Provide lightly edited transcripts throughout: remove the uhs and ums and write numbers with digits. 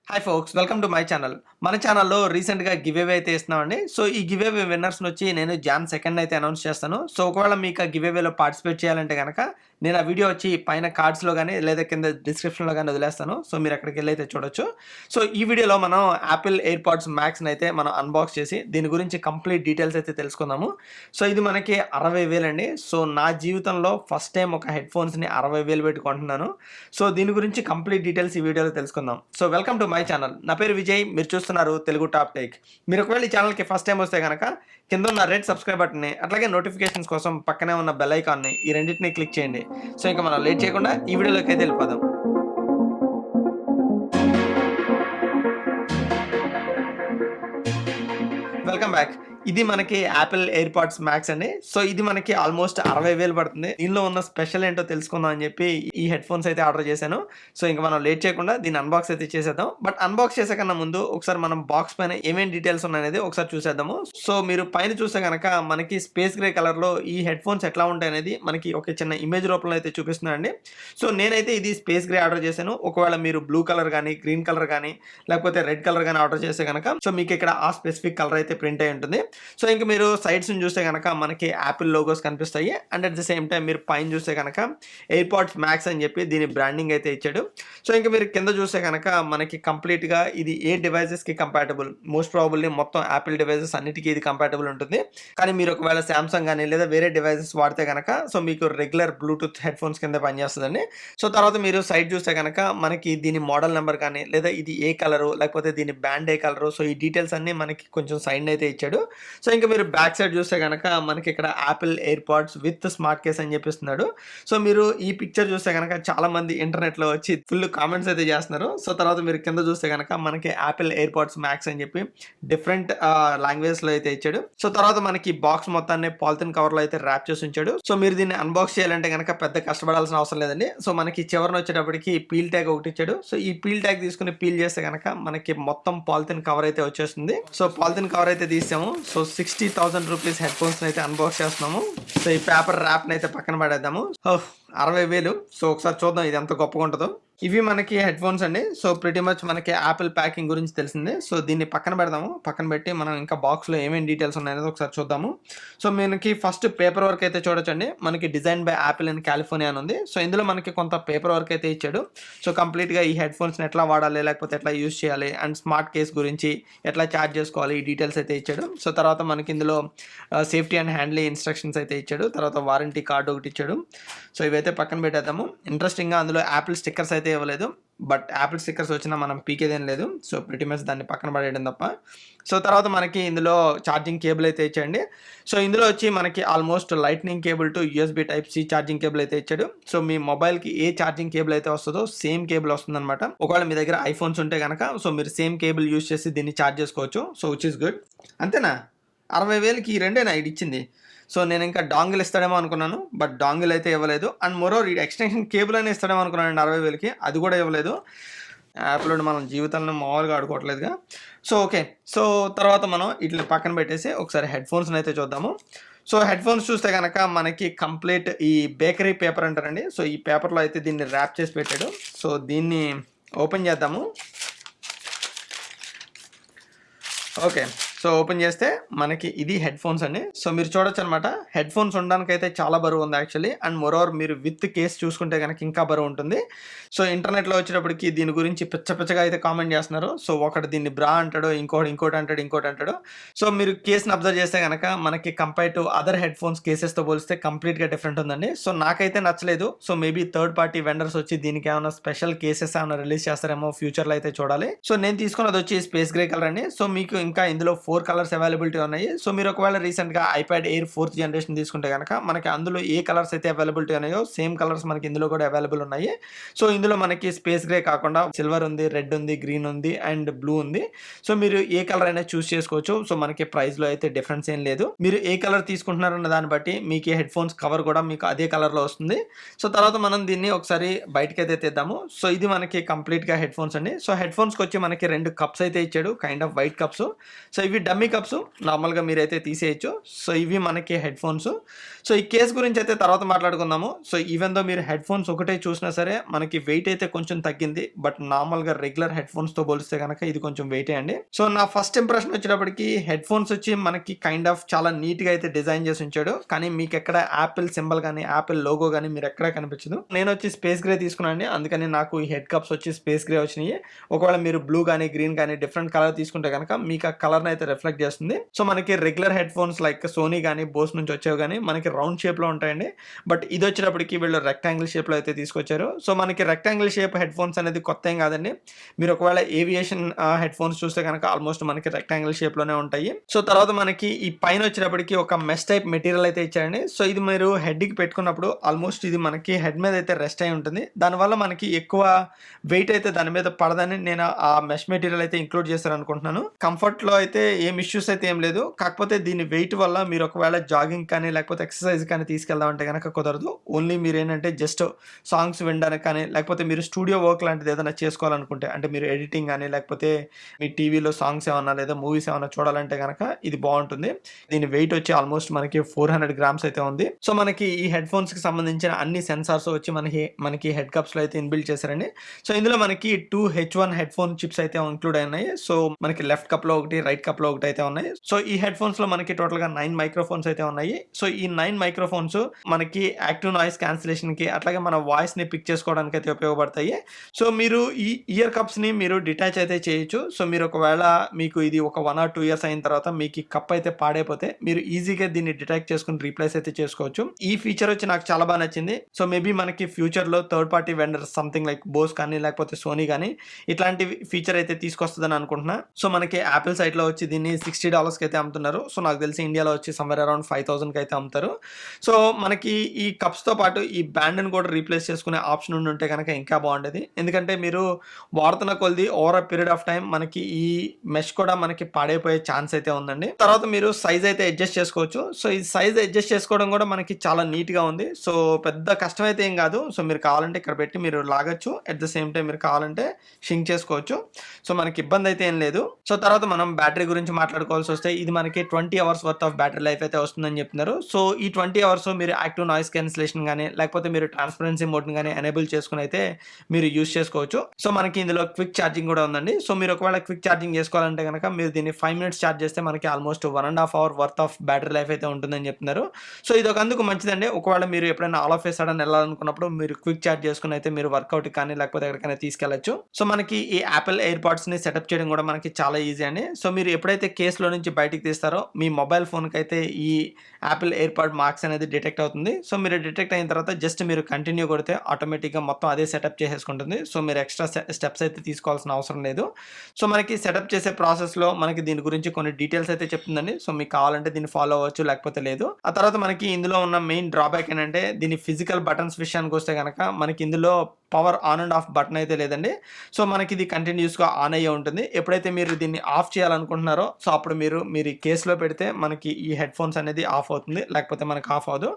Hi folks, welcome to my channel. మన ఛానల్‌లో రీసెంట్‌గా గివ్ అవే అయితే ఇస్తున్నామండి. సో, ఈ గివ్ అవే విన్నర్స్‌ని వచ్చి నేను జాన్ 2 అయితే అనౌన్స్ చేస్తాను. సో, ఒకవేళ మీకు ఆ గివ్ అవేలో పార్టిసిపేట్ చేయాలంటే గనక నేను ఆ వీడియో వచ్చి పైన కార్డ్స్‌లో గాని లేదా కింద డిస్క్రిప్షన్‌లో గాని వదిలేస్తాను. సో, మీరు అక్కడికెళ్లి అయితే చూడొచ్చు. సో, ఈ వీడియోలో మనం యాపిల్ ఎయిర్‌పాడ్స్ మ్యాక్స్‌ని అయితే మనం అన్బాక్స్ చేసి దీని గురించి కంప్లీట్ డీటెయిల్స్ అయితే తెలుసుకుందాము. సో, ఇది మనకి 60,000 అండి. సో, నా జీవితంలో ఫస్ట్ టైమ్ ఒక హెడ్‌ఫోన్స్‌ని 60,000 పెట్టి కొంటున్నాను. సో, దీని గురించి కంప్లీట్ డీటెయిల్స్ ఈ వీడియోలో తెలుసుకుందాం. So, welcome to my channel. నా పేరు విజయ్. మీరు చూస్తున్నారు తెలుగు టాప్ టెక్. మీరు ఒకవేళ ఈ ఛానల్‌కి ఫస్ట్ టైం వస్తే గనక కింద ఉన్న రెడ్ సబ్స్క్రైబ్ బటన్‌ని, అట్లాగే నోటిఫికేషన్స్ కోసం పక్కనే ఉన్న బెల్ ఐకాన్‌ని ఈ రెండిటిని క్లిక్ చేయండి. సో, ఇంకా మనం లేట్ చేయకుండా ఈ వీడియోలోకి అయితే వెళ్ళిపోదాం. Welcome back. ఇది మనకి యాపిల్ ఎయిర్‌పాడ్స్ మ్యాక్స్ అండి. సో, ఇది మనకి ఆల్మోస్ట్ 60,000 పడుతుంది. దీనిలో ఉన్న స్పెషల్ ఏంటో తెలుసుకుందాం అని చెప్పి ఈ హెడ్‌ఫోన్స్ అయితే ఆర్డర్ చేశాను. సో, ఇంక మనం లేట్ చేయకుండా దీన్ని అన్బాక్స్ అయితే చేసేద్దాం. బట్ అన్బాక్స్ చేసే కన్నా ముందు ఒకసారి మనం బాక్స్ పైన ఏమేం డీటెయిల్స్ ఉన్నాయనేది ఒకసారి చూసేద్దాము. సో, మీరు పైన చూస్తే గనక మనకి స్పేస్ గ్రే కలర్‌లో ఈ హెడ్‌ఫోన్స్ ఎట్లా ఉంటాయనేది మనకి ఒక చిన్న ఇమేజ్ రూపంలో అయితే చూపిస్తున్నానండి. సో, నేనైతే ఇది స్పేస్ గ్రే ఆర్డర్ చేశాను. ఒకవేళ మీరు బ్లూ కలర్ గాని, గ్రీన్ కలర్ గాని, లేకపోతే రెడ్ కలర్ గాని ఆర్డర్ చేస్తే గనక సో, మీకు ఇక్కడ ఆ స్పెసిఫిక్ కలర్ అయితే ప్రింట్ అయ్యి ఉంటుంది. సో, ఇంక మీరు సైడ్స్‌ని చూస్తే గనక మనకి యాపిల్ లోగోస్ కనిపిస్తాయి. And at the same time మీరు పైన చూస్తే గనక ఎయిర్‌పాడ్స్ మ్యాక్స్ అని చెప్పి దీని బ్రాండింగ్ అయితే ఇచ్చాడు. సో, ఇంక మీరు కింద చూస్తే గనక మనకి కంప్లీట్‌గా ఇది ఏ డివైసెస్‌కి కంపాటబుల్. మోస్ట్ ప్రాబబుల్లీ మొత్తం యాపిల్ డివైసెస్ అన్నిటికి ఇది కంపాటబుల్ ఉంటుంది. కానీ మీరు ఒకవేళ సామ్‌సంగ్ గాని లేదా వేరే డివైసెస్ వాడితే గనక సో, మీకు రెగ్యులర్ బ్లూటూత్ హెడ్‌ఫోన్స్ కింద పనిచేస్తదండి. సో, తర్వాత మీరు సైడ్ చూస్తే గనక మనకి దీని మోడల్ నంబర్ కానీ లేదా ఇది ఏ కలరు లేకపోతే దీని బ్యాండ్ ఏ కలరు సో, ఈ డీటెయిల్స్ అన్నీ మనకి కొంచెం సైడ్ అయితే ఇచ్చాడు. సో, ఇంక మీరు బ్యాక్ సైడ్ చూస్తే గనక మనకి ఇక్కడ Apple AirPods with smart case అని చెప్పిస్తున్నాడు. సో, మీరు ఈ పిక్చర్ చూస్తే గనక చాలా మంది ఇంటర్నెట్‌లో వచ్చి ఫుల్ కామెంట్స్ అయితే చేస్తున్నారు. సో, తర్వాత మీరు కింద చూస్తే గనక మనకి యాపిల్ ఎయిర్‌పాడ్స్ మ్యాక్స్ అని చెప్పి డిఫరెంట్ లాంగ్వేజెస్‌లో అయితే ఇచ్చాడు. సో, తర్వాత మనకి బాక్స్ మొత్తాన్ని పాలిథిన్ కవర్‌లో అయితే ర్యాప్ చేసి ఉంచాడు. సో, మీరు దీన్ని అన్బాక్స్ చేయాలంటే గనక పెద్ద కష్టపడాల్సిన అవసరం లేదండి. సో, మనకి చివరన వచ్చేటప్పటికి పీల్ ట్యాగ్ ఒకటి ఇచ్చాడు. సో, ఈ పీల్ ట్యాగ్ తీసుకుని పీల్ చేస్తే గనక మనకి మొత్తం పాలిథిన్ కవర్ అయితే వచ్చేస్తుంది. సో, పాలిథిన్ కవర్ అయితే తీసాము. సో, 60,000 రూపీస్ హెడ్‌ఫోన్స్ అయితే అన్బాక్స్ చేస్తున్నాము. సో, ఈ పేపర్ ర్యాప్‌ని అయితే పక్కన పడేద్దాము. 60,000. సో, ఒకసారి చూద్దాం ఇది ఎంత గొప్పగా ఉంటదో. ఇవి మనకి హెడ్‌ఫోన్స్ అండి. సో, ప్రిటీ మచ్ మనకి యాపిల్ ప్యాకింగ్ గురించి తెలిసిందే. సో, దీన్ని పక్కన పెడదాము. పక్కన పెట్టి మనం ఇంకా బాక్స్‌లో ఏమేం డీటెయిల్స్ ఉన్నాయనేది ఒకసారి చూద్దాము. సో, మనకి ఫస్ట్ పేపర్ వర్క్ అయితే చూడొచ్చండి. మనకి design by Apple in California అని ఉంది. సో, ఇందులో మనకి కొంత పేపర్ వర్క్ అయితే ఇచ్చాడు. సో, కంప్లీట్‌గా ఈ హెడ్‌ఫోన్స్‌ని ఎట్లా వాడాలి లేకపోతే ఎట్లా యూజ్ చేయాలి అండ్ స్మార్ట్ కేస్ గురించి ఎట్లా చార్జ్ చేసుకోవాలి ఈ డీటెయిల్స్ అయితే ఇచ్చాడు. సో, తర్వాత మనకి ఇందులో సేఫ్టీ అండ్ హ్యాండ్లింగ్ ఇన్స్ట్రక్షన్స్ అయితే ఇచ్చాడు. తర్వాత వారంటీ కార్డ్ ఒకటి ఇచ్చాడు. సో, ఇవైతే పక్కన పెట్టేద్దాము. ఇంట్రెస్టింగ్‌గా అందులో యాపిల్ స్టిక్కర్స్ అయితే ఇవ్వలేదు. బట్ యాపిల్ స్టిక్కర్స్ వచ్చినా మనం పీకేదేం లేదు. సో, ప్రిటీ మచ్ దాన్ని పక్కన పడేయడం తప్ప. సో, తర్వాత మనకి ఇందులో ఛార్జింగ్ కేబుల్ అయితే ఇచ్చాడండి. సో, ఇందులో వచ్చి మనకి almost lightning cable to USB type C charging cable అయితే ఇచ్చాడు. సో, మీ మొబైల్‌కి ఏ ఛార్జింగ్ కేబుల్ అయితే వస్తుందో సేమ్ కేబుల్ వస్తుందన్నమాట. ఒకవేళ మీ దగ్గర ఐఫోన్స్ ఉంటే గనక సో, మీరు సేమ్ కేబుల్ యూజ్ చేసి దీన్ని ఛార్జ్ చేసుకోవచ్చు. So, which is good. అంతేనా? 60,000కి ఈ రెండేనా ఇచ్చింది. సో, నేను ఇంకా డాంగిల్ ఇస్తాడేమో అనుకున్నాను. బట్ డాంగిల్ అయితే ఇవ్వలేదు. అండ్ మోరోవర్ ఈ ఎక్స్టెన్షన్ కేబుల్ అయినా ఇస్తాడేమో అనుకున్నానండి 60,000కి. అది కూడా ఇవ్వలేదు. యాపిల్ మనం జీవితంలో మామూలుగా ఆడుకోవట్లేదుగా. So, okay. సో, తర్వాత మనం వీటిని పక్కన పెట్టేసి ఒకసారి హెడ్‌ఫోన్స్‌ని అయితే చూద్దాము. సో, హెడ్‌ఫోన్స్ చూస్తే గనక మనకి కంప్లీట్ ఈ బేకరీ పేపర్ అంటారండి. సో, ఈ పేపర్‌లో అయితే దీన్ని ర్యాప్ చేసి పెట్టాడు. సో, దీన్ని ఓపెన్ చేద్దాము. ఓకే. సో, ఓపెన్ చేస్తే మనకి ఇది హెడ్‌ఫోన్స్ అండి. సో, మీరు చూడొచ్చనమాట. హెడ్‌ఫోన్స్ ఉండడానికైతే చాలా బరువు ఉంది యాక్చువల్లీ. అండ్ మోరోవర్ మీరు విత్ కేస్ చూసుకుంటే గనక ఇంకా బరువు ఉంటుంది. సో, ఇంటర్నెట్‌లో వచ్చేటప్పటికి దీని గురించి పిచ్చగా అయితే కామెంట్ చేస్తున్నారు. సో, ఒకడు దీన్ని బ్రా అంటాడు, ఇంకోటి అంటాడు. సో, మీరు కేస్‌ని అబ్జర్వ్ చేస్తే గనక మనకి కంపేర్ టు అదర్ హెడ్‌ఫోన్స్ కేసెస్‌తో పోలిస్తే కంప్లీట్‌గా డిఫరెంట్ ఉందండి. సో, నాకైతే నచ్చలేదు. So, maybe third party vendors వచ్చి దీనికి ఏమైనా స్పెషల్ కేసెస్ ఏమైనా రిలీజ్ చేస్తారేమో ఫ్యూచర్‌లో అయితే చూడాలి. సో, నేను తీసుకున్నది వచ్చి స్పేస్ గ్రే కలర్ అండి. సో, మీకు ఇంకా ఇందులో 4 కలర్స్ అవైలబిలిటీ ఉన్నాయి. సో, మీరు ఒకవేళ రీసెంట్‌గా ఐప్యాడ్ ఎయిర్ 4th జనరేషన్ తీసుకుంటే గనక మనకి అందులో ఏ కలర్స్ అయితే అవైలబిలిటీ ఉన్నాయో సేమ్ కలర్స్ మనకి ఇందులో కూడా అవైలబుల్ ఉన్నాయి. సో, ఇందులో మనకి స్పేస్ గ్రే కాకుండా సిల్వర్ ఉంది, రెడ్ ఉంది, గ్రీన్ ఉంది అండ్ బ్లూ ఉంది. సో, మీరు ఏ కలర్ అయినా చూస్ చేసుకోవచ్చు. సో, మనకి ప్రైస్‌లో అయితే డిఫరెన్స్ ఏం లేదు. మీరు ఏ కలర్ తీసుకుంటున్నారన్న దాన్ని బట్టి మీకు హెడ్‌ఫోన్స్ కవర్ కూడా మీకు అదే కలర్‌లో వస్తుంది. సో, తర్వాత మనం దీన్ని ఒకసారి బయటకైతే తీద్దాము. సో, ఇది మనకి కంప్లీట్‌గా హెడ్‌ఫోన్స్ అండి. సో, హెడ్‌ఫోన్స్‌కి వచ్చి మనకి 2 కప్స్ అయితే ఇచ్చాడు. Kind off white cups. So, ఇవి ఇవి డమ్మీ కప్స్, నార్మల్‌గా మీరైతే తీసేయొచ్చు. సో ఇవి మనకి హెడ్‌ఫోన్స్. సో ఈ కేస్ గురించి అయితే తర్వాత మాట్లాడుకుందాము. సో ఈవెన్ దో మీరు హెడ్‌ఫోన్స్ ఒకటే చూసినా సరే మనకి వెయిట్ అయితే కొంచెం తగ్గింది. బట్ నార్మల్‌గా రెగ్యులర్ హెడ్‌ఫోన్స్‌తో పోలిస్తే గనక ఇది కొంచెం వెయిటే అండి. సో నా ఫస్ట్ ఇంప్రెషన్ వచ్చేటప్పటికి హెడ్‌ఫోన్స్ వచ్చి మనకి కైండ్ ఆఫ్ చాలా నీట్‌గా అయితే డిజైన్ చేసి ఉంచాడు. కానీ మీకెక్కడ యాపిల్ సింబల్ గాని, యాపిల్ లోగో గాని మీరెక్కడ కనిపించదు. నేనొచ్చి స్పేస్ గ్రే తీసుకున్నాను అండి. అందుకని నాకు ఈ హెడ్ కప్స్ వచ్చి స్పేస్ గ్రే వచ్చినాయి. ఒకవేళ మీరు బ్లూ గాని, గ్రీన్ గాని డిఫరెంట్ కలర్ తీసుకుంటే గనక మీకు ఆ కలర్‌ని అయితే రిఫ్లెక్ట్ చేస్తుంది. సో మనకి రెగ్యులర్ హెడ్‌ఫోన్స్ లైక్ సోనీ గాని, బోస్ నుంచి వచ్చేవి గాని మనకి రౌండ్ షేప్‌లో ఉంటాయండి. బట్ ఇదొచ్చేటప్పటికి వీళ్ళు రెక్టాంగిల్ షేప్‌లో అయితే తీసుకొచ్చారు. సో మనకి రెక్టాంగిల్ షేప్ హెడ్‌ఫోన్స్ అనేది కొత్త ఏం కాదండి. మీరు ఒకవేళ ఏవియేషన్ హెడ్‌ఫోన్స్ చూస్తే గనక ఆల్మోస్ట్ మనకి రెక్టాంగిల్ షేప్‌లోనే ఉంటాయి. సో తర్వాత మనకి ఈ పైన వచ్చేటప్పటికి ఒక మెష్ టైప్ మెటీరియల్ అయితే ఇచ్చారండి. సో ఇది మీరు హెడ్‌కి పెట్టుకున్నప్పుడు ఆల్మోస్ట్ ఇది మనకి హెడ్ మీద అయితే రెస్ట్ అయి ఉంటుంది. దానివల్ల మనకి ఎక్కువ వెయిట్ అయితే దాని మీద పడదని నేను ఆ మెష్ మెటీరియల్ అయితే ఇంక్లూడ్ చేశారనుకుంటున్నాను. కంఫర్ట్‌లో అయితే ఏం ఇష్యూస్ అయితే ఏం లేదు. కాకపోతే దీని వెయిట్ వల్ల మీరు ఒకవేళ జాగింగ్ కానీ లేకపోతే ఎక్సర్సైజ్ కానీ తీసుకెళ్దామంటే గనక కుదరదు. ఓన్లీ మీరేంటంటే జస్ట్ సాంగ్స్ వినడానికి కానీ లేకపోతే మీరు స్టూడియో వర్క్ లాంటిది ఏదైనా చేసుకోవాలనుకుంటే అంటే మీరు ఎడిటింగ్ కానీ లేకపోతే మీ టీవీలో సాంగ్స్ ఏమన్నా లేదా మూవీస్ ఏమన్నా చూడాలంటే గనక ఇది బాగుంటుంది. దీని వెయిట్ వచ్చి ఆల్మోస్ట్ మనకి 400 గ్రామ్స్ అయితే ఉంది. సో మనకి ఈ హెడ్‌ఫోన్స్‌కి సంబంధించిన అన్ని సెన్సార్స్ వచ్చి మనకి హెడ్ కప్స్‌లో అయితే ఇన్‌బిల్డ్ చేశారండి. సో ఇందులో మనకి 2 H1 హెడ్‌ఫోన్ చిప్స్ అయితే ఇంక్లూడ్ అయ్యాయి. సో మనకి లెఫ్ట్ కప్‌లో ఒకటి, రైట్ కప్‌లో ఒకటి అయితే ఉన్నాయి. సో ఈ హెడ్‌ఫోన్స్‌లో మనకి టోటల్‌గా 9 మైక్రోఫోన్స్ అయితే ఉన్నాయి. సో ఈ 9 మైక్రోఫోన్స్ మనకి యాక్టివ్ నాయిస్ క్యాన్సిలేషన్‌కి అట్లాగే మన వాయిస్‌ని పిక్ చేసుకోవడానికి అయితే ఉపయోగపడతాయి. సో మీరు ఈ ఇయర్ కప్స్‌ని మీరు డిటాచ్ అయితే చేయొచ్చు. సో మీరు ఒకవేళ మీకు ఇది ఒక 1 ఆర్ 2 ఇయర్స్ అయిన తర్వాత మీకు ఈ కప్ అయితే పాడైపోతే మీరు ఈజీగా దీన్ని డిటాక్ట్ చేసుకొని రీప్లేస్ అయితే చేసుకోవచ్చు. ఈ ఫీచర్ వచ్చి నాకు చాలా బాగా నచ్చింది. సో మేబీ మనకి ఫ్యూచర్‌లో third party vendors something like Bose కానీ లేకపోతే సోనీ కానీ ఇట్లాంటి ఫీచర్ అయితే తీసుకొస్తుందని అనుకుంటున్నా. సో మనకి యాపిల్ సైట్‌లో వచ్చి దీన్ని $60కి అయితే అమ్ముతున్నారు. సో నాకు తెలిసి ఇండియాలో వచ్చి సమ్‌వేర్ అరౌండ్ 5,000కి అయితే అమ్ముతారు. సో మనకి ఈ కప్స్‌తో పాటు ఈ బ్యాండ్‌ని కూడా రీప్లేస్ చేసుకునే ఆప్షన్ ఉంటే గనక ఇంకా బాగుండేది. ఎందుకంటే మీరు వాడుతున్న కొలది over a period of time మనకి ఈ మెష్ కూడా మనకి పాడైపోయే ఛాన్స్ అయితే ఉందండి. తర్వాత మీరు సైజ్ అయితే అడ్జస్ట్ చేసుకోవచ్చు. సో ఈ సైజ్ అడ్జస్ట్ చేసుకోవడం కూడా మనకి చాలా నీట్‌గా ఉంది. సో పెద్ద కష్టం అయితే ఏం కాదు. సో మీరు కావాలంటే ఇక్కడ పెట్టి మీరు లాగొచ్చు. అట్ ద సేమ్ టైం మీరు కావాలంటే షింక్ చేసుకోవచ్చు. సో మనకి ఇబ్బంది అయితే ఏం లేదు. సో తర్వాత మనం బ్యాటరీ గురించి మాట్లాడుకోవాల్సి వస్తే ఇది మనకి 20 hours worth of battery life అయితే వస్తుందని చెప్తున్నారు. సో ఈ 20 అవర్స్ మీరు యాక్టివ్ నాయిస్ క్యాన్సిలేషన్ గానీ లేకపోతే మీరు ట్రాన్స్పరెన్సీ మోడ్‌ని గానీ ఎనేబుల్ చేసుకొని అయితే మీరు యూజ్ చేసుకోవచ్చు. సో మనకి ఇందులో క్విక్ ఛార్జింగ్ కూడా ఉందండి. సో మీరు ఒకవేళ క్విక్ ఛార్జింగ్ చేసుకోవాలంటే గనక మీరు దీన్ని 5 మినిట్స్ ఛార్జ్ చేస్తే మనకి almost 1.5 hour worth of battery life అయితే ఉంటుందని చెప్తున్నారు. సో ఇది ఒక అందుకు మంచిదండి. ఒకవేళ మీరు ఎప్పుడైనా ఆల్ ఆఫ్ ఏ సడన్ వెళ్ళాలనుకున్నప్పుడు మీరు క్విక్ ఛార్జ్ చేసుకొని అయితే మీరు వర్కౌట్ కానీ లేకపోతే ఎక్కడికైనా తీసుకెళ్లొచ్చు. సో మనకి ఈ యాపిల్ ఎయిర్‌పాడ్స్‌ని సెటప్ చేయడం కూడా మనకి చాలా ఈజీ అండి. సో మీరు ఎప్పుడైతే కేస్‌లో నుంచి బయటికి తీస్తారో మీ మొబైల్ ఫోన్‌కి అయితే ఈ యాపిల్ ఎయిర్‌పాడ్ మాక్స్ అనేది డిటెక్ట్ అవుతుంది. సో మీరు డిటెక్ట్ అయిన తర్వాత జస్ట్ మీరు కంటిన్యూ కొడితే ఆటోమేటిక్‌గా మొత్తం అదే సెటప్ చేసేసుకుంటుంది. సో మీరు ఎక్స్ట్రా స్టెప్స్ అయితే తీసుకోవాల్సిన అవసరం లేదు. సో మనకి సెటప్ చేసే ప్రాసెస్‌లో మనకి దీని గురించి కొన్ని డీటెయిల్స్ అయితే చెప్తుందండి. సో మీకు కావాలంటే దీన్ని ఫాలో అవ్వచ్చు లేకపోతే లేదు. ఆ తర్వాత మనకి ఇందులో ఉన్న మెయిన్ డ్రాబ్యాక్ ఏంటంటే దీని ఫిజికల్ బటన్స్ విషయానికి వస్తే గనక మనకి ఇందులో power on and of button అయితే లేదండి. సో మనకి ఇది కంటిన్యూస్‌గా ఆన్ అయ్యే ఉంటుంది. ఎప్పుడైతే మీరు దీన్ని ఆఫ్ చేయాలనుకుంటున్నారో సో అప్పుడు మీరు ఈ కేస్‌లో పెడితే మనకి ఈ హెడ్‌ఫోన్స్ అనేది ఆఫ్ అవుతుంది. లేకపోతే మనకి ఆఫ్ అవ్వదు.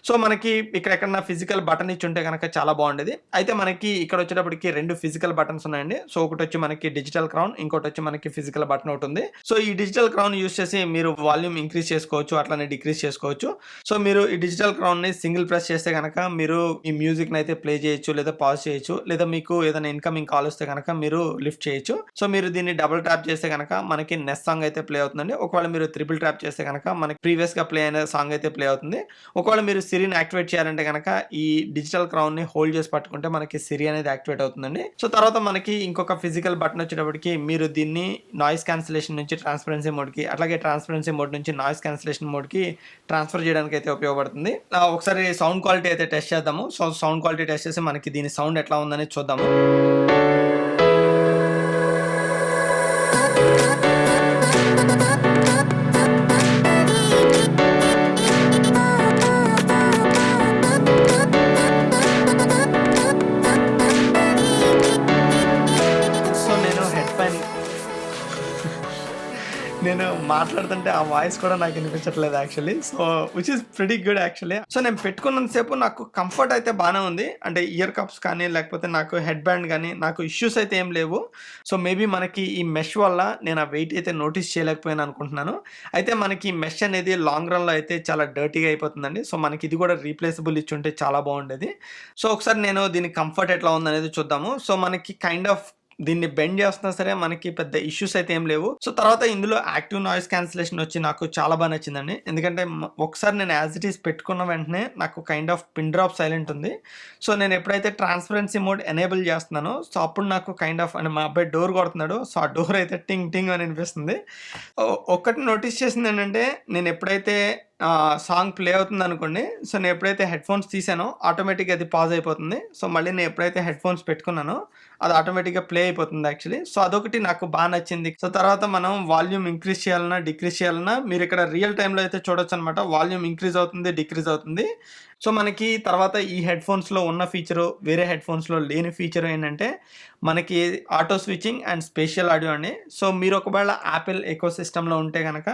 సో మనకి ఇక్కడ ఎక్కడన్నా ఫిజికల్ బటన్ ఇచ్చి ఉంటే గనక చాలా బాగుండేది. అయితే మనకి ఇక్కడ వచ్చేటప్పటికి 2 ఫిజికల్ బటన్స్ ఉన్నాయండి. సో ఒకటి వచ్చి మనకి డిజిటల్ క్రౌన్, ఇంకోటి వచ్చి మనకి ఫిజికల్ బటన్ ఒకటి ఉంది. సో ఈ డిజిటల్ క్రౌన్ యూజ్ చేసి మీరు వాల్యూమ్ ఇంక్రీజ్ చేసుకోవచ్చు, అట్లానే డిక్రీజ్ చేసుకోవచ్చు. సో మీరు ఈ డిజిటల్ క్రౌన్‌ని సింగిల్ ప్రెస్ చేస్తే గనక మీరు ఈ మ్యూజిక్‌ని అయితే ప్లే చేయొచ్చు లేదా పాజ్ చేయొచ్చు. లేదా మీకు ఏదైనా ఇన్‌కమింగ్ కాల్ వస్తే గనక మీరు లిఫ్ట్ చేయొచ్చు. సో మీరు దీన్ని డబుల్ ట్యాప్ చేస్తే గనక మనకి నెక్స్ట్ సాంగ్ అయితే ప్లే అవుతుందండి. ఒకవేళ మీరు ట్రిపుల్ ట్యాప్ చేస్తే గనక మనకి ప్రీవియస్‌గా ప్లే అయిన సాంగ్ అయితే ప్లే అవుతుంది. ఒకవేళ మీరు సిరిని యాక్టివేట్ చేయాలంటే గనక ఈ డిజిటల్ క్రౌన్‌ని హోల్డ్ చేసి పట్టుకుంటే మనకి సిరి అనేది యాక్టివేట్ అవుతుందండి. సో తర్వాత మనకి ఇంకొక ఫిజికల్ బటన్ వచ్చేటప్పటికి మీరు దీన్ని నాయిస్ క్యాన్సిలేషన్ నుంచి ట్రాన్స్పరెన్సీ మోడ్‌కి అట్లాగే ట్రాన్స్పరెన్సీ మోడ్ నుంచి నాయిస్ క్యాన్సిలేషన్ మోడ్‌కి ట్రాన్స్ఫర్ చేయడానికి అయితే ఉపయోగపడుతుంది. ఒకసారి సౌండ్ క్వాలిటీ అయితే టెస్ట్ చేద్దాము. సో సౌండ్ క్వాలిటీ టెస్ట్ చేసి మనకి దీని సౌండ్ ఎట్లా ఉందనేది చూద్దాము. నేను మాట్లాడుతుంటే ఆ వాయిస్ కూడా నాకు వినిపించట్లేదు actually. So which is pretty good actually. So నేను పెట్టుకున్నంత సేపు నాకు కంఫర్ట్ అయితే బాగానే ఉంది. అంటే ఇయర్ కప్స్ కానీ లేకపోతే నాకు హెడ్ బ్యాండ్ కానీ నాకు ఇష్యూస్ అయితే ఏం లేవు. సో మేబీ మనకి ఈ మెష్ వల్ల నేను ఆ వెయిట్ అయితే నోటీస్ చేయలేకపోయాను అనుకుంటున్నాను. అయితే మనకి మెష్ అనేది లాంగ్ రన్లో అయితే చాలా డర్టీగా అయిపోతుందండి. సో మనకి ఇది కూడా రీప్లేసబుల్ ఇచ్చుంటే చాలా బాగుండేది. సో ఒకసారి నేను దీని కంఫర్ట్ ఎట్లా ఉందనేది చూద్దాము. సో మనకి కైండ్ ఆఫ్ దీన్ని బెండ్ చేస్తున్నా సరే మనకి పెద్ద ఇష్యూస్ అయితే ఏం లేవు. సో తర్వాత ఇందులో యాక్టివ్ నాయిస్ క్యాన్సిలేషన్ వచ్చి నాకు చాలా బాగా నచ్చిందండి. ఎందుకంటే ఒకసారి నేను యాజ్ ఇట్ ఈస్ పెట్టుకున్న వెంటనే నాకు kind of pin drop silent ఉంది. సో నేను ఎప్పుడైతే ట్రాన్స్పరెన్సీ మోడ్ ఎనేబుల్ చేస్తున్నానో సో అప్పుడు నాకు కైండ్ ఆఫ్ అంటే మా అబ్బాయి డోర్ కొడుతున్నాడు. సో ఆ డోర్ అయితే టింగ్ టింగ్ అని అనిపిస్తుంది. ఒక్కటి నోటీస్ చేసింది ఏంటంటే నేను ఎప్పుడైతే సాంగ్ ప్లే అవుతుంది అనుకోండి. సో నేను ఎప్పుడైతే హెడ్ ఫోన్స్ తీసానో ఆటోమేటిక్గా అది పాజ్ అయిపోతుంది. సో మళ్ళీ నేను ఎప్పుడైతే హెడ్ ఫోన్స్ పెట్టుకున్నానో అది ఆటోమేటిక్గా ప్లే అయిపోతుంది యాక్చువల్లీ. సో అదొకటి నాకు బాగా నచ్చింది. సో తర్వాత మనం వాల్యూమ్ ఇంక్రీజ్ చేయాలన్నా డిక్రీజ్ చేయాలన్నా మీరు ఇక్కడ రియల్ టైంలో అయితే చూడొచ్చు అనమాట. వాల్యూమ్ ఇంక్రీజ్ అవుతుంది, డిక్రీజ్ అవుతుంది. సో మనకి తర్వాత ఈ హెడ్ ఫోన్స్లో ఉన్న ఫీచరు వేరే హెడ్ ఫోన్స్లో లేని ఫీచర్ ఏంటంటే మనకి auto switching and spatial audio అండి. సో మీరు ఒకవేళ యాపిల్ ఎకో సిస్టంలో ఉంటే కనుక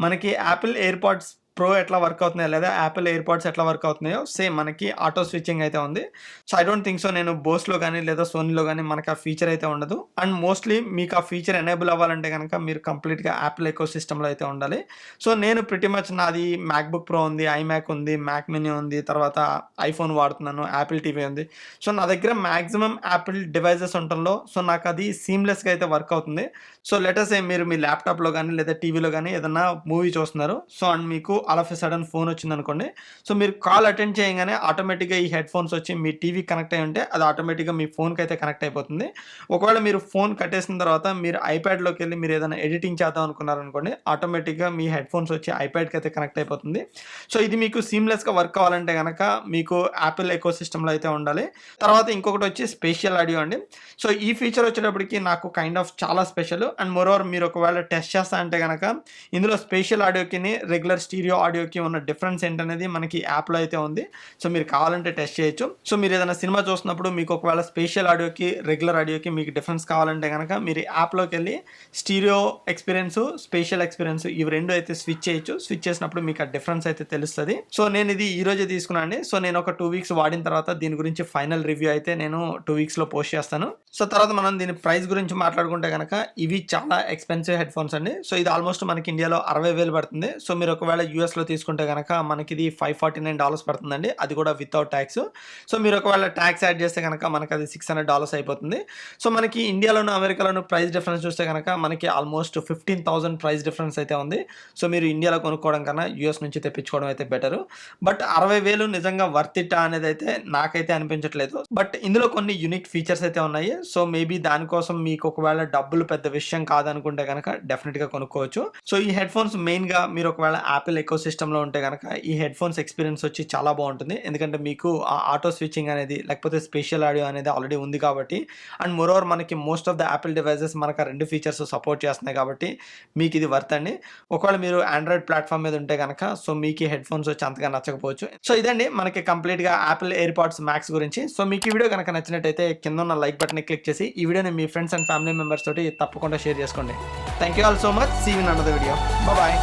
మనకి యాపిల్ ఎయిర్పాడ్స్ ప్రో ఎట్లా వర్క్ అవుతున్నాయో లేదా యాపిల్ ఎయిర్పాడ్స్ ఎట్లా వర్క్ అవుతున్నాయో సేమ్ మనకి ఆటో స్విచ్చింగ్ అయితే ఉంది. So I don't think so నేను బోస్లో కానీ లేదా సోనీలో కానీ మనకి ఆ ఫీచర్ అయితే ఉండదు. అండ్ మోస్ట్లీ మీకు ఆ ఫీచర్ ఎనేబుల్ అవ్వాలంటే కనుక మీరు కంప్లీట్గా యాపిల్ ఎకో సిస్టంలో అయితే ఉండాలి. సో నేను ప్రిటీ మచ్ నాది మ్యాక్బుక్ ప్రో ఉంది, ఐమ్యాక్ ఉంది, మ్యాక్ మినీ ఉంది, తర్వాత ఐఫోన్ వాడుతున్నాను, యాపిల్ టీవీ ఉంది. సో నా దగ్గర మ్యాక్సిమం యాపిల్ డివైజెస్ ఉండటంలో సో నాకు అది సీమ్లెస్గా అయితే వర్క్ అవుతుంది. సో లెటర్స్ మీరు మీ ల్యాప్టాప్లో కానీ లేదా టీవీలో కానీ ఏదన్నా మూవీ చూస్తున్నారు. సో అండ్ మీకు all of a sudden phone వచ్చింది అనుకోండి. సో మీరు కాల్ అటెండ్ చేయగానే ఆటోమేటిక్గా ఈ హెడ్ ఫోన్స్ వచ్చి మీ టీవీ కనెక్ట్ అయ్యి ఉంటే అది ఆటోమేటిక్గా మీ ఫోన్కి అయితే కనెక్ట్ అయిపోతుంది. ఒకవేళ మీరు ఫోన్ కట్టేసిన తర్వాత మీరు ఐప్యాడ్లోకి వెళ్ళి మీరు ఏదైనా ఎడిటింగ్ చేద్దాం అనుకున్నారనుకోండి ఆటోమేటిక్గా మీ హెడ్ ఫోన్స్ వచ్చి ఐప్యాడ్కి అయితే కనెక్ట్ అయిపోతుంది. సో ఇది మీకు సీమ్లెస్గా వర్క్ అవ్వాలంటే కనుక మీకు యాపిల్ ఎకో సిస్టంలో అయితే ఉండాలి. తర్వాత ఇంకొకటి వచ్చి స్పేషియల్ ఆడియో అండి. సో ఈ ఫీచర్ వచ్చేటప్పటికి నాకు కైండ్ ఆఫ్ చాలా స్పెషల్. అండ్ మోరోవర్ మీరు ఒకవేళ టెస్ట్ చేస్తా అంటే కనుక ఇందులో స్పేషియల్ ఆడియోకి రెగ్యులర్ స్టీరియో ఆడియోకి ఉన్న డిఫరెన్స్ ఏంటనేది మనకి యాప్లో అయితే ఉంది. సో మీరు కావాలంటే టెస్ట్ చేయొచ్చు. సో మీరు ఏదైనా సినిమా చూసినప్పుడు మీకు ఒకవేళ స్పేషియల్ ఆడియోకి రెగ్యులర్ ఆడియోకి మీకు డిఫరెన్స్ కావాలంటే కనుక మీరు యాప్లోకి వెళ్ళి స్టీరియో ఎక్స్పీరియన్స్, స్పేషియల్ ఎక్స్పీరియన్స్ ఇవి రెండు అయితే స్విచ్ చేయొచ్చు. స్విచ్ చేసినప్పుడు మీకు ఆ డిఫరెన్స్ అయితే తెలుస్తుంది. సో నేను ఇది ఈ రోజే తీసుకున్నాను అండి. సో నేను ఒక 2 వీక్స్ వాడిన తర్వాత దీని గురించి ఫైనల్ రివ్యూ అయితే నేను 2 వీక్స్లో పోస్ట్ చేస్తాను. సో తర్వాత మనం దీని ప్రైస్ గురించి మాట్లాడుకుంటే కనుక ఇవి చాలా ఎక్స్పెన్సివ్ హెడ్ ఫోన్స్ అండి. సో ఇది ఆల్మోస్ట్ మనకి ఇండియాలో 60,000 పడుతుంది. సో మీరు ఒకవేళ యూఎస్లో తీసుకుంటే కనుక మనకి ఇది $549 పడుతుందండి. అది కూడా వితౌట్ ట్యాక్స్. సో మీరు ఒకవేళ ట్యాక్స్ యాడ్ చేస్తే కనుక మనకి అది $600 అయిపోతుంది. సో మనకి ఇండియాలోను అమెరికాలోను ప్రైస్ డిఫరెన్స్ చూస్తే కనుక మనకి ఆల్మోస్ట్ 15,000 ప్రైస్ డిఫరెన్స్ అయితే ఉంది. సో మీరు ఇండియాలో కొనుక్కోవడం కన్నా యూఎస్ నుంచి తెప్పించుకోవడం అయితే బెటరు. బట్ 60,000 నిజంగా వర్త్ ఇట్ అనేది అయితే నాకైతే అనిపించట్లేదు. బట్ ఇందులో కొన్ని యూనిక్ ఫీచర్స్ అయితే ఉన్నాయి. సో మేబీ దానికోసం మీకు ఒకవేళ డబ్బులు పెద్ద విషయం కాదనుకుంటే కనుక డెఫినెట్గా కొనుక్కోవచ్చు. సో ఈ హెడ్ ఫోన్స్ మెయిన్గా మీరు ఒకవేళ యాపిల్ ఎకో సిస్టంలో ఉంటే కనుక ఈ హెడ్ ఫోన్స్ ఎక్స్పీరియన్స్ వచ్చి చాలా బాగుంటుంది. ఎందుకంటే మీకు ఆ ఆటో స్విచ్చింగ్ అనేది లేకపోతే స్పేషియల్ ఆడియో అనేది ఆల్రెడీ ఉంది కాబట్టి. అండ్ మోరోవర్ మనకి most of the Apple devices మనకు ఆ 2 ఫీచర్స్ సపోర్ట్ చేస్తున్నాయి కాబట్టి మీకు ఇది వర్త్ అండి. ఒకవేళ మీరు ఆండ్రాయిడ్ ప్లాట్ఫామ్ మీద ఉంటే కనుక సో మీకు ఈ హెడ్ ఫోన్స్ వచ్చి అంతగా నచ్చకపోవచ్చు. సో ఇదండి మనకి కంప్లీట్గా యాపిల్ ఎయిర్పాడ్స్ మ్యాక్స్ గురించి. సో మీకు ఈ వీడియో కనుక నచ్చినట్టయితే కింద ఉన్న లైక్ బటన్ క్లిక్ చేసి ఈ వీడియోని మీ ఫ్రెండ్స్ అండ్ ఫ్యామిలీ మెంబర్స్ తోటి తప్పకుండా షేర్ చేసుకోండి. Thank you all so much. See you in another video. Bye.